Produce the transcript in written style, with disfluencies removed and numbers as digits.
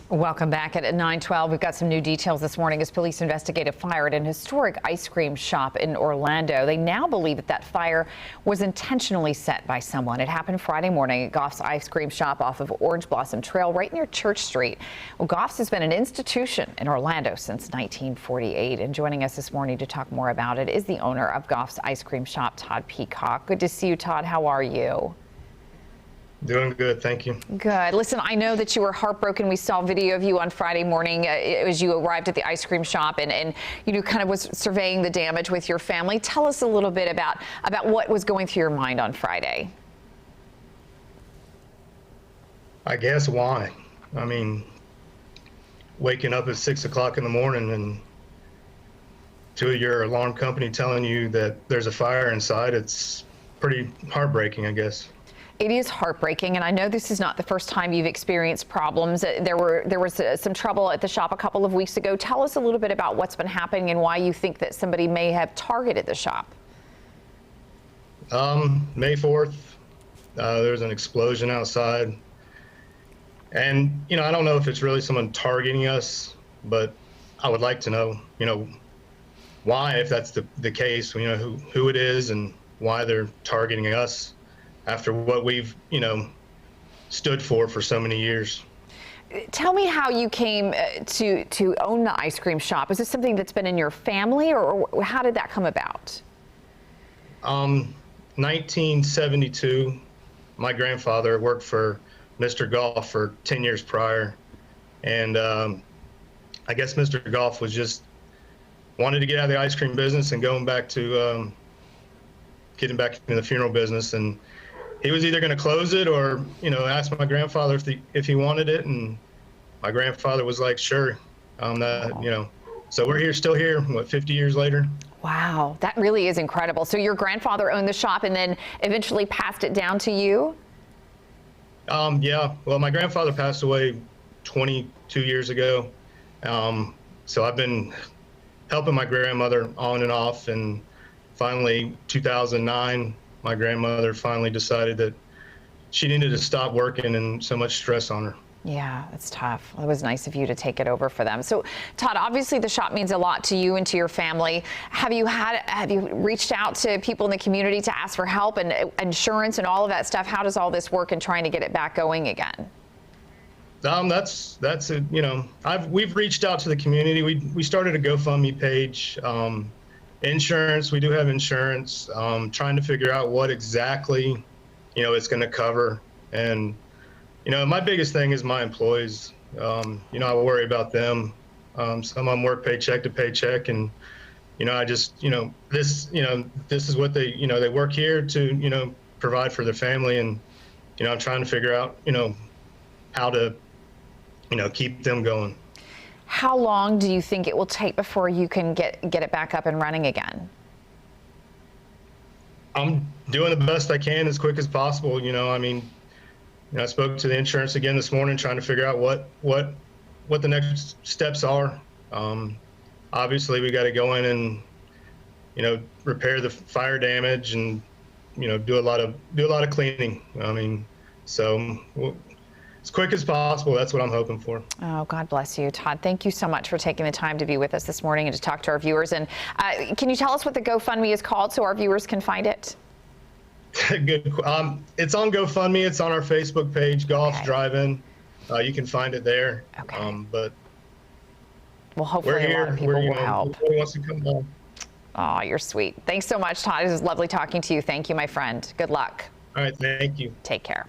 Welcome back at 9:12. We've got some new details this morning as police investigate a fire at an historic ice cream shop in Orlando. They now believe that fire was intentionally set by someone. It happened Friday morning at Goff's ice cream shop off of Orange Blossom Trail right near Church Street. Well, Goff's has been an institution in Orlando since 1948. And joining us this morning to talk more about it is the owner of Goff's ice cream shop, Todd Peacock. Good to see you, Todd. How are you? Doing good, thank you. Good. Listen, I know that you were heartbroken. We saw video of you on Friday morning as you arrived at the ice cream shop and you kind of was surveying the damage with your family. Tell us a little bit about what was going through your mind on Friday. I guess why? I mean, waking up at 6 o'clock in the morning and to your alarm company telling you that there's a fire inside, it's pretty heartbreaking, I guess. It is heartbreaking, and I know this is not the first time you've experienced problems. There was some trouble at the shop a couple of weeks ago. Tell us a little bit about what's been happening and why you think that somebody may have targeted the shop. May 4th, there was an explosion outside. And, I don't know if it's really someone targeting us, but I would like to know, why, if that's the case, who it is and why they're targeting us after what we've, stood for so many years. Tell me how you came to own the ice cream shop. Is this something that's been in your family, or how did that come about? 1972, my grandfather worked for Mr. Goff for 10 years prior. And I guess Mr. Goff was just wanted to get out of the ice cream business and going back to getting back into the funeral business. And he was either going to close it or, ask my grandfather if he wanted it. And my grandfather was like, sure. So we're still here, 50 years later? Wow, that really is incredible. So your grandfather owned the shop and then eventually passed it down to you? Yeah, well, my grandfather passed away 22 years ago. So I've been helping my grandmother on and off, and finally 2009, my grandmother finally decided that she needed to stop working and so much stress on her. Yeah, it's tough. It was nice of you to take it over for them. So, Todd, obviously the shop means a lot to you and to your family. Have you reached out to people in the community to ask for help and insurance and all of that stuff? How does all this work in trying to get it back going again? That's it. We've reached out to the community. We started a GoFundMe page. Insurance, we do have insurance. Trying to figure out what exactly, it's going to cover. And, my biggest thing is my employees. I worry about them. Some of them work paycheck to paycheck, and, I just, this is what they work here to, provide for their family. And, I'm trying to figure out, how to, keep them going. How long do you think it will take before you can get it back up and running again? I'm doing the best I can as quick as possible. I spoke to the insurance again this morning, trying to figure out what the next steps are. Obviously, we got to go in and repair the fire damage and do a lot of cleaning. So as quick as possible. That's what I'm hoping for. Oh, God bless you, Todd. Thank you so much for taking the time to be with us this morning and to talk to our viewers. And can you tell us what the GoFundMe is called so our viewers can find it? Good. It's on GoFundMe. It's on our Facebook page, Goff's Drive-In. You can find it there. Okay. But well, hopefully a lot of people will help. Who wants to come by? Oh, you're sweet. Thanks so much, Todd. It was lovely talking to you. Thank you, my friend. Good luck. All right. Thank you. Take care.